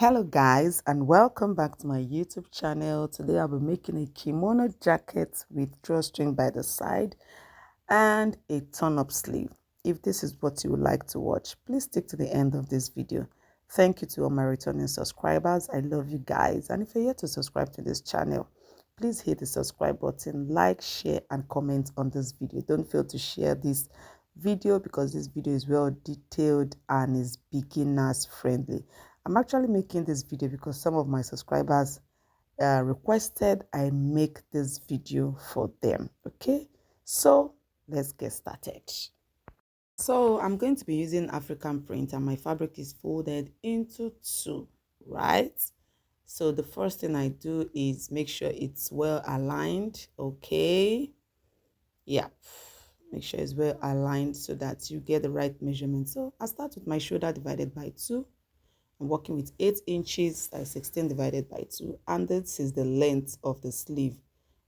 Hello guys, and welcome back to my YouTube channel. Today I'll be making a kimono jacket with drawstring by the side and a turn-up sleeve. If this is what you would like to watch, please stick to the end of this video. Thank you to all my returning subscribers. I love you guys, and if you're yet to subscribe to this channel, please hit the subscribe button, like, share and comment on this video. Don't fail to share this video because this video is well detailed and is beginners friendly. I'm actually making this video because some of my subscribers requested I make this video for them. Okay, so let's get started. So I'm going to be using African print and my fabric is folded into two, right? So the first thing I do is make sure it's well aligned. Okay, yeah, make sure it's well aligned so that you get the right measurement. So I start with my shoulder divided by 2. I'm working with 8 inches, that's 16 divided by 2, and this is the length of the sleeve.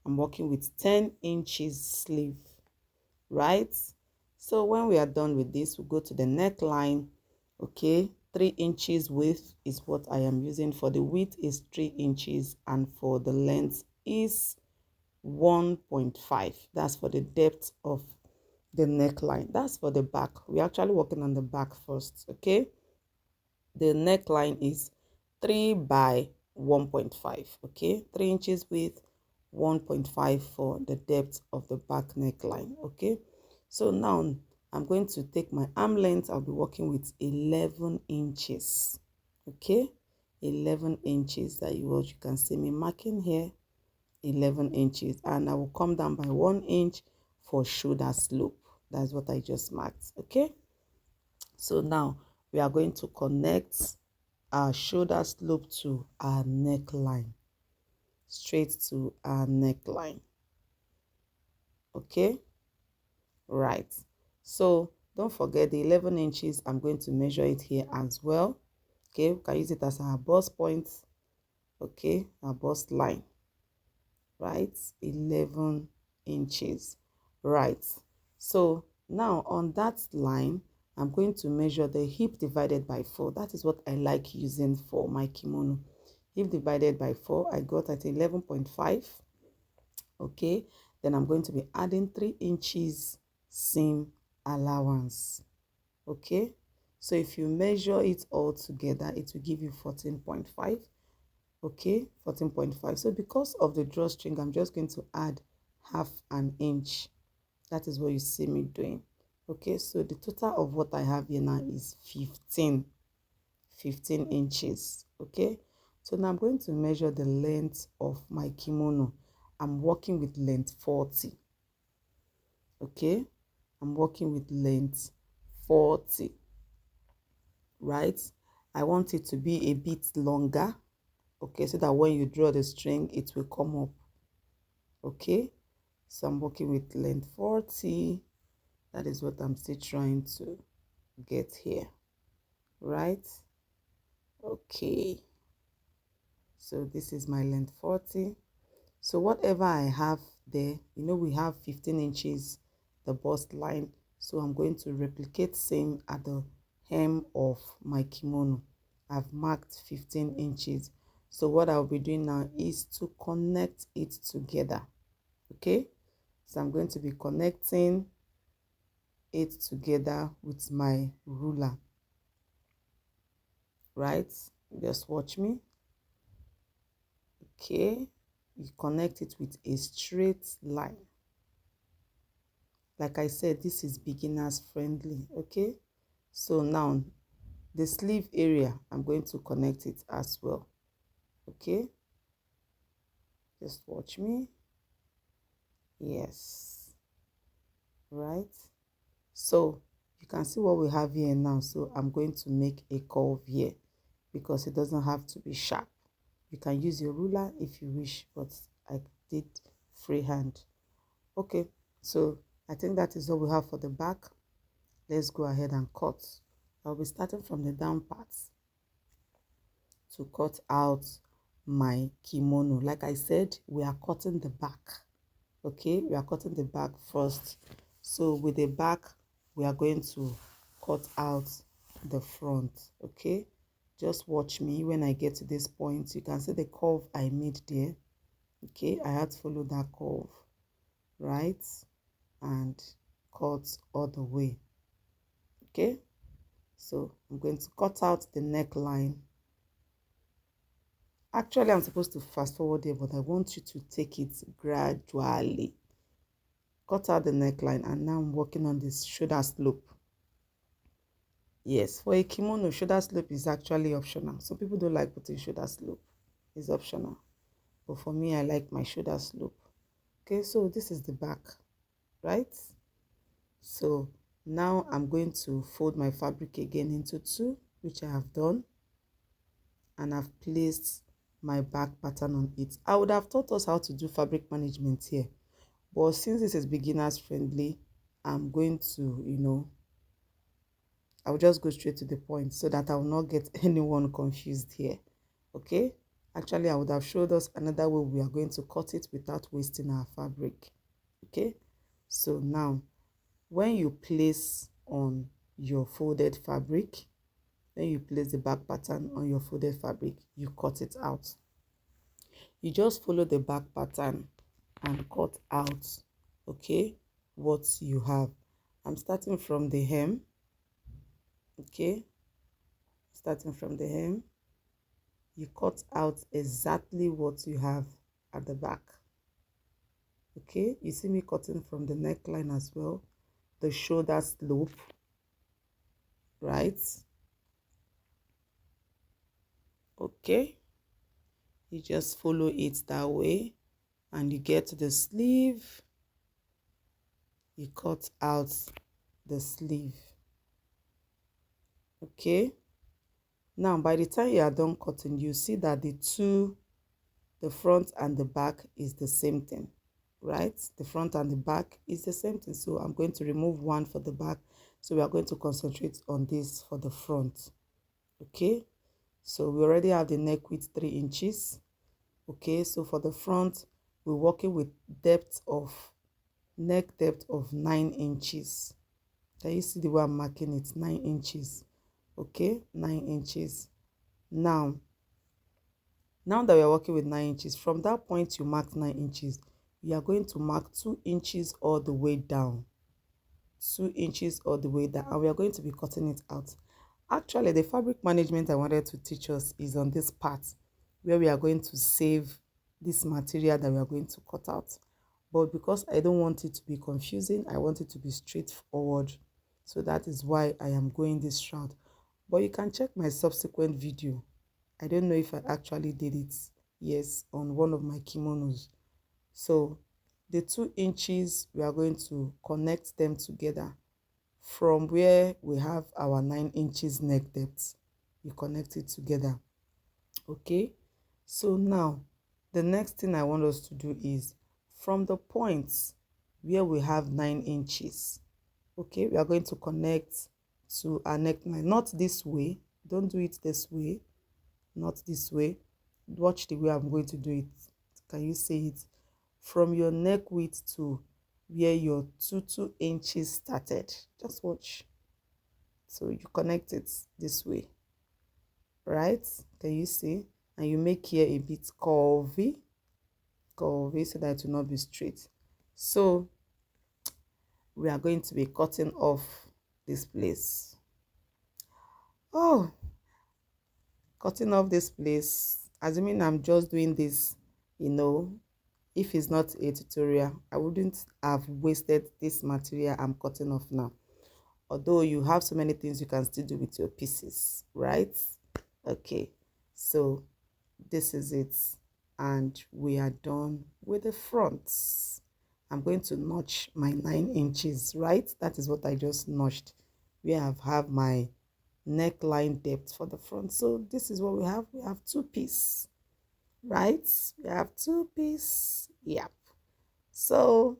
I'm working with 10 inches sleeve, right? So when we are done with this, we'll go to the neckline. Okay, 3 inches width is what I am using. For the width is 3 inches and for the length is 1.5. That's for the depth of the neckline. That's for the back. We're actually working on the back first. Okay, the neckline is 3 by 1.5. Okay, 3 inches width, 1.5 for the depth of the back neckline. Okay, so now I'm going to take my arm length. I'll be working with 11 inches. Okay, 11 inches. That you can see me marking here, 11 inches, and I will come down by 1 inch for shoulder slope. That's what I just marked. Okay, so now we are going to connect our shoulder slope to our neckline, straight to our neckline. Okay, right. So don't forget the 11 inches. I'm going to measure it here as well. Okay, we can use it as our bust point. Okay, our bust line, right? 11 inches, right? So now on that line, I'm going to measure the hip divided by 4. That is what I like using for my kimono. Hip divided by 4, I got at 11.5. Okay, then I'm going to be adding 3 inches seam allowance. Okay, so if you measure it all together, it will give you 14.5. Okay, 14.5. So because of the drawstring, I'm just going to add half an inch. That is what you see me doing. Okay, so the total of what I have here now is 15 inches. Okay, so now I'm going to measure the length of my kimono. I'm working with length 40. Okay, I'm working with length 40, right? I want it to be a bit longer. Okay, so that when you draw the string, it will come up. Okay, so I'm working with length 40. That is what I'm still trying to get here, right? Okay, so this is my length 40. So whatever I have there, we have 15 inches the bust line, so I'm going to replicate same at the hem of my kimono. I've marked 15 inches. So what I'll be doing now is to connect it together. Okay, so I'm going to be connecting it together with my ruler, right? Just watch me. Okay, you connect it with a straight line. Like I said, this is beginners friendly. Okay, so now the sleeve area, I'm going to connect it as well. Okay, just watch me. Yes, right. So you can see what we have here now. So I'm going to make a curve here because it doesn't have to be sharp. You can use your ruler if you wish, but I did freehand. Okay, so I think that is all we have for the back. Let's go ahead and cut. I'll be starting from the down parts to cut out my kimono. Like I said, we are cutting the back. Okay, we are cutting the back first. So with the back, we are going to cut out the front. Okay, Just watch me. When I get to this point, you can see the curve I made there. Okay, I had to follow that curve, right, and cut all the way. Okay, so I'm going to cut out the neckline. Actually, I'm supposed to fast forward here, but I want you to take it gradually. Cut out the neckline, and now I'm working on this shoulder slope. Yes, for a kimono, shoulder slope is actually optional. Some people don't like putting shoulder slope. It's optional. But for me, I like my shoulder slope. Okay, so this is the back, right? So now I'm going to fold my fabric again into two, which I have done. And I've placed my back pattern on it. I would have taught us how to do fabric management here. But since this is beginners friendly, I'm going to, I'll just go straight to the point so that I will not get anyone confused here. Okay? Actually, I would have showed us another way we are going to cut it without wasting our fabric. Okay? So now, when you place on your folded fabric, when you place the back pattern on your folded fabric, you cut it out. You just follow the back pattern and cut out, okay, what you have. I'm starting from the hem. Okay, starting from the hem, you cut out exactly what you have at the back. Okay, you see me cutting from the neckline as well, the shoulder slope, right? Okay, you just follow it that way, and you get to the sleeve, you cut out the sleeve. Okay, now by the time you are done cutting, you see that the front and the back is the same thing, right? The front and the back is the same thing. So I'm going to remove one for the back. So we are going to concentrate on this for the front. Okay, so we already have the neck width 3 inches. Okay, so for the front, we're working with neck depth of 9 inches. Can you see the way I'm marking it? 9 inches. Okay, 9 inches. Now that we are working with 9 inches, from that point you mark 9 inches, we are going to mark 2 inches all the way down. 2 inches all the way down, and we are going to be cutting it out. Actually, the fabric management I wanted to teach us is on this part, where we are going to save this material that we are going to cut out. But because I don't want it to be confusing, I want it to be straightforward. So that is why I am going this route. But you can check my subsequent video. I don't know if I actually did it, yes, on one of my kimonos. So the 2 inches, we are going to connect them together from where we have our 9 inches neck depth. We connect it together. Okay, so now the next thing I want us to do is from the points where we have 9 inches. Okay, we are going to connect to our neckline, not this way. Don't do it this way, not this way. Watch the way I'm going to do it. Can you see it? From your neck width to where your 2 inches started. Just watch. So you connect it this way, right? Can you see? And you make here a bit curvy so that it will not be straight. So we are going to be cutting off this place. Oh, cutting off this place, assuming I'm just doing this, if it's not a tutorial, I wouldn't have wasted this material I'm cutting off now. Although you have so many things you can still do with your pieces, right? Okay, so this is it, and we are done with the fronts. I'm going to notch my 9 inches, right? That is what I just notched. We have my neckline depth for the front. So this is what we have. We have 2 pieces, right? We have 2 pieces. Yep. So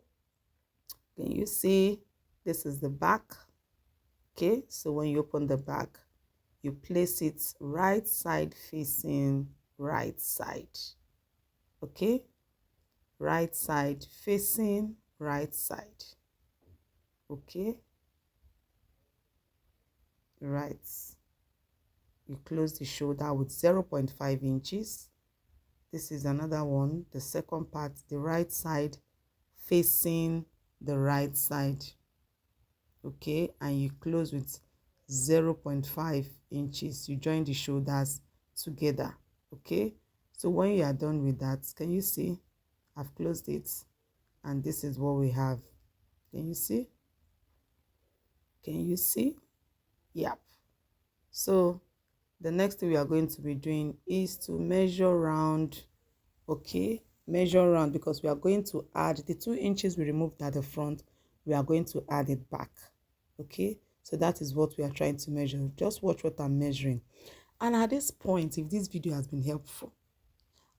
can you see this is the back? Okay, so when you open the back, you place it right side facing right side. Okay, right side facing right side. Okay, right. you close the shoulder with 0.5 inches. This is another one, the second part, the right side facing the right side. Okay, and you close with 0.5 inches. You join the shoulders together. Okay, so when you are done with that, can you see I've closed it, and this is what we have. Can you see? Can you see? Yep. So the next thing we are going to be doing is to measure round. Okay, measure round, because we are going to add the 2 inches we removed at the front. We are going to add it back. Okay, so that is what we are trying to measure. Just watch what I'm measuring. And at this point, if this video has been helpful,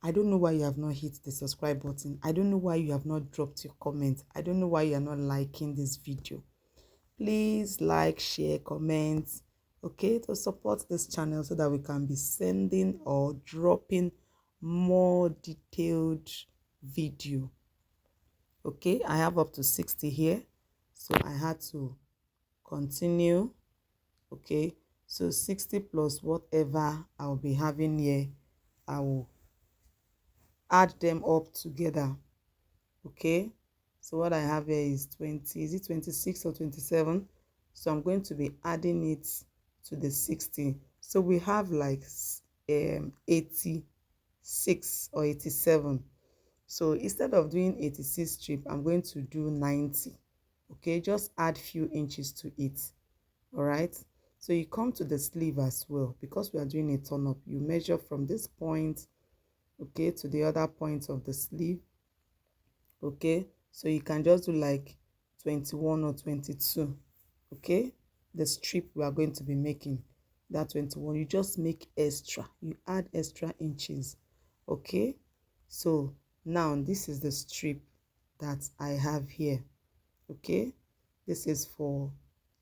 I don't know why you have not hit the subscribe button. I don't know why you have not dropped your comment. I don't know why you are not liking this video. Please like, share, comment, okay, to support this channel so that we can be sending or dropping more detailed video. Okay, I have up to 60 here, so I had to continue. Okay, so 60 plus whatever I'll be having here, I will add them up together. Okay, so what I have here is 20, is it 26 or 27? So I'm going to be adding it to the 60. So we have like 86 or 87. So instead of doing 86 strip, I'm going to do 90. Okay, just add few inches to it. All right, so you come to the sleeve as well, because we are doing a turn up. You measure from this point, okay, to the other point of the sleeve. Okay, so you can just do like 21 or 22. Okay, the strip we are going to be making, that 21, you just make extra, you add extra inches. Okay, so now this is the strip that I have here. Okay, this is for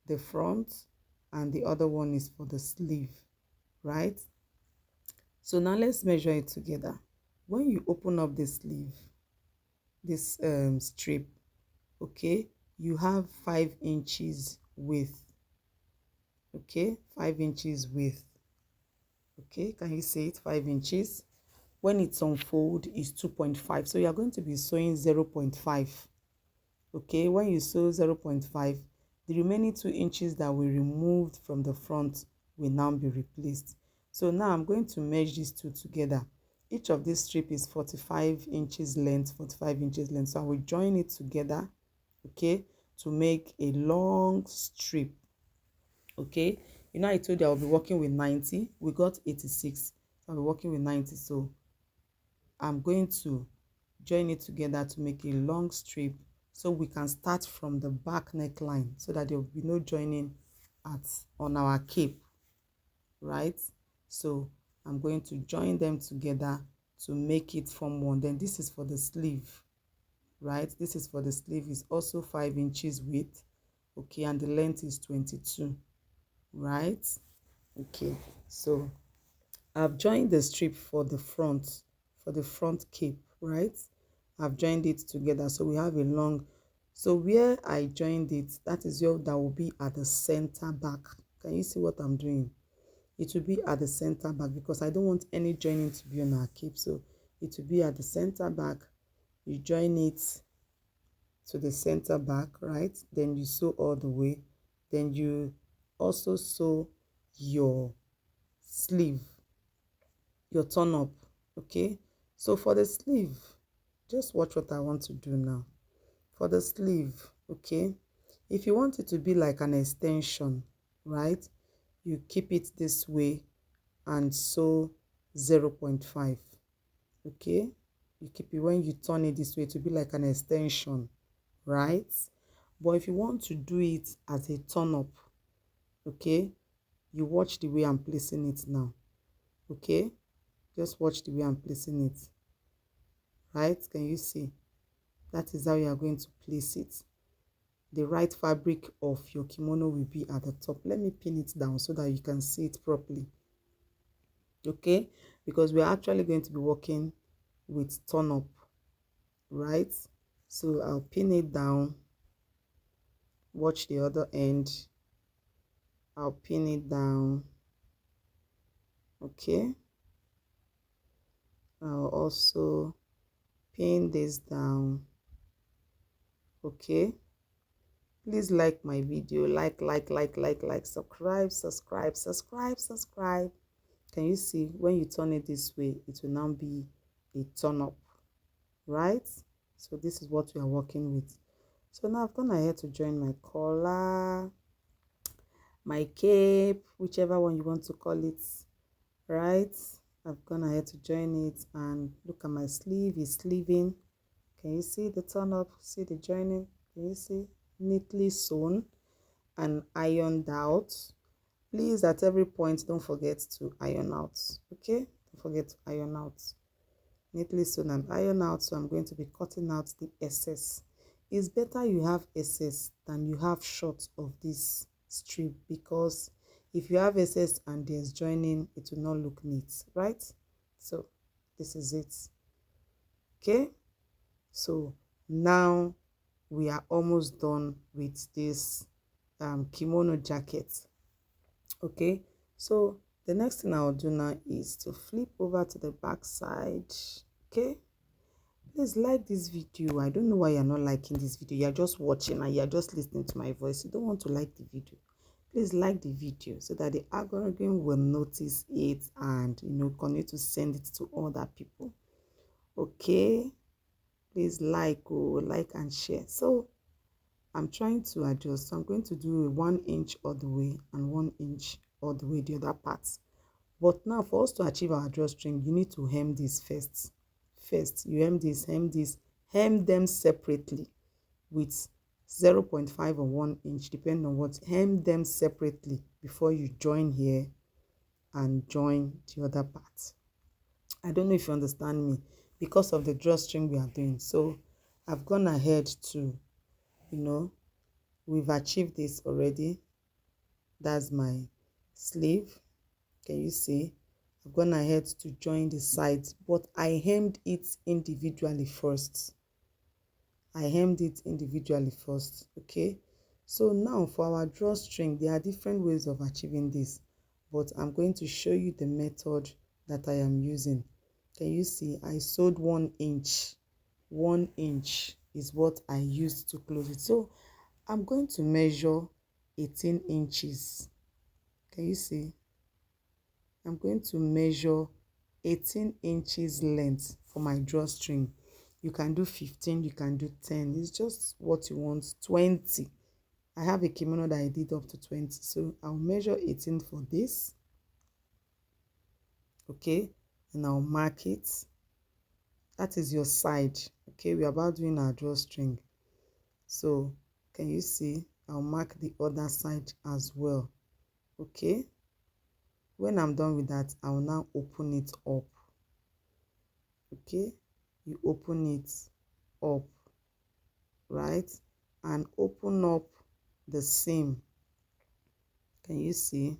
the front and the other one is for the sleeve, right? So now let's measure it together. When you open up the sleeve, this strip, okay, you have 5 inches width. Okay, 5 inches width. Okay, can you see it? 5 inches. When it's unfold, is 2.5. So you are going to be sewing 0.5. Okay, when you sew 0.5, the remaining 2 inches that we removed from the front will now be replaced. So now I'm going to merge these two together. Each of this strip is 45 inches length, 45 inches length. So I will join it together, okay, to make a long strip. Okay, you know I told you I'll be working with 90. We got 86. I'll be working with 90. So I'm going to join it together to make a long strip, so we can start from the back neckline so that there will be no joining on our cape, right? So I'm going to join them together to make it form one. Then this is for the sleeve, right? This is for the sleeve, is also 5 inches width, okay, and the length is 22, right? Okay, so I've joined the strip for the front cape, right? I've joined it together, so we have a long. So where I joined it, that is where that will be at the center back. Can you see what I'm doing? It will be at the center back because I don't want any joining to be on our cape. So it will be at the center back. You join it to the center back, right? Then you sew all the way. Then you also sew your sleeve, your turn up. Okay, so for the sleeve, just watch what I want to do now. For the sleeve, okay, if you want it to be like an extension, right, you keep it this way and sew 0.5. okay, you keep it. When you turn it this way to be like an extension, right? But if you want to do it as a turn up, okay, you watch the way I'm placing it now. Okay, just watch the way I'm placing it, right? Can you see? That is how you are going to place it. The right fabric of your kimono will be at the top. Let me pin it down so that you can see it properly. Okay, because we are actually going to be working with turn up, right? So I'll pin it down. Watch the other end. I'll pin it down. Okay, I'll also pin this down. Okay, please like my video, like, subscribe. Can you see when you turn it this way, it will now be a turn up, right? So this is what we are working with. So now I've gone ahead to join my collar, my cape, whichever one you want to call it, right? I've gone ahead to join it, and look at my sleeve, it's sleeving. Can you see the turn up? See the joining? Can you see? Neatly sewn and ironed out. Please, at every point, don't forget to iron out. Okay, don't forget to iron out. Neatly sewn and iron out. So I'm going to be cutting out the excess. It's better you have excess than you have short of this strip, because if you have excess and there's joining, it will not look neat, right? So this is it. Okay, so now we are almost done with this kimono jacket. Okay, so the next thing I'll do now is to flip over to the back side. Okay, please like this video. I don't know why you're not liking this video. You're just watching and you're just listening to my voice. You don't want to like the video. Please like the video so that the algorithm will notice it and continue to send it to other people. Okay, please like and share. So I'm trying to adjust. So I'm going to do a 1 inch all the way and 1 inch all the way the other parts. But now for us to achieve our drawstring, you need to hem this first. First, you hem this, hem them separately with 0.5 or 1 inch, depending on what. Hem them separately before you join here and join the other part. I don't know if you understand me, because of the drawstring we are doing. So I've gone ahead to, we've achieved this already. That's my sleeve. Can you see? I've gone ahead to join the sides, but I hemmed it individually first. Okay? So now for our drawstring, there are different ways of achieving this, but I'm going to show you the method that I am using. Can you see? I sewed 1 inch. 1 inch is what I used to close it. So I'm going to measure 18 inches. Can you see? I'm going to measure 18 inches length for my drawstring. You can do 15, you can do 10. It's just what you want. 20. I have a kimono that I did up to 20. So I'll measure 18 for this. Okay. And I'll mark it. That is your side. Okay. We're about doing our drawstring. So can you see? I'll mark the other side as well. Okay. When I'm done with that, I will now open it up. Okay, you open it up, right? And open up the seam. Can you see?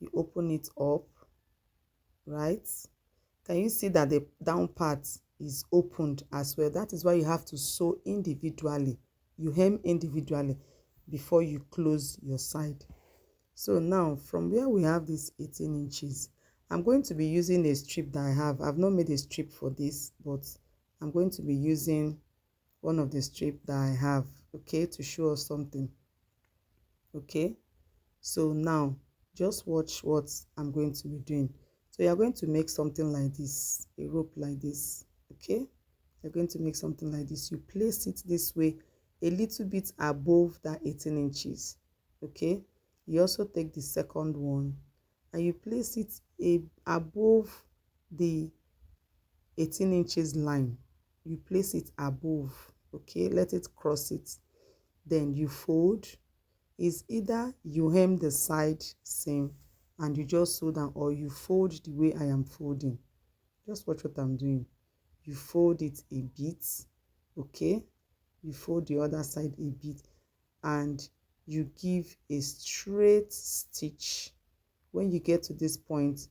You open it up, right? Can you see that the down part is opened as well? That is why you have to sew individually. You hem individually before you close your side. So now from where we have this 18 inches, I'm going to be using a strip that I have. I've not made a strip for this, but I'm going to be using one of the strips that I have, okay, to show us something. Okay, so now just watch what I'm going to be doing. So you're going to make something like this, a rope like this, okay? You're going to make something like this. You place it this way, a little bit above that 18 inches, okay? You also take the second one and you place it above the 18 inches line. You place it above, okay? Let it cross it. Then you fold. Is either you hem the side seam and you just sew down, or you fold the way I am folding. Just watch what I'm doing. You fold it a bit, okay? You fold the other side a bit and you give a straight stitch. When you get to this point,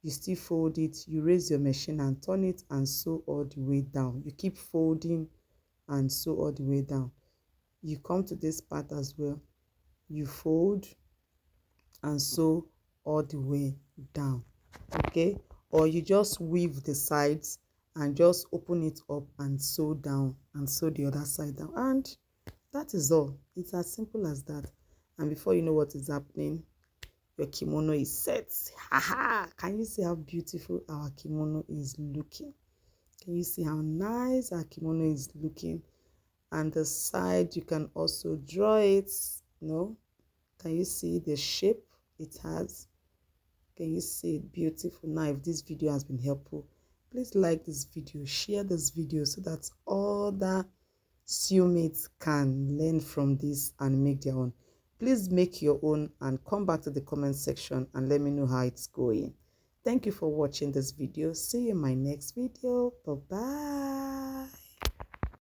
you still fold it, you raise your machine and turn it and sew all the way down. You keep folding and sew all the way down. You come to this part as well, you fold and sew all the way down. okay? Or you just weave the sides and just open it up and sew down and sew the other side down, and that is all. It's as simple as that. And before you know what is happening, your kimono is set. Haha! Can you see how beautiful our kimono is looking? Can you see how nice our kimono is looking? And the side, you can also draw it. No? Can you see the shape it has? Can you see it? Beautiful. Now, if this video has been helpful, please like this video, share this video so that other sewmates can learn from this and make their own. Please make your own and come back to the comment section and let me know how it's going. Thank you for watching this video. See you in my next video. Bye bye.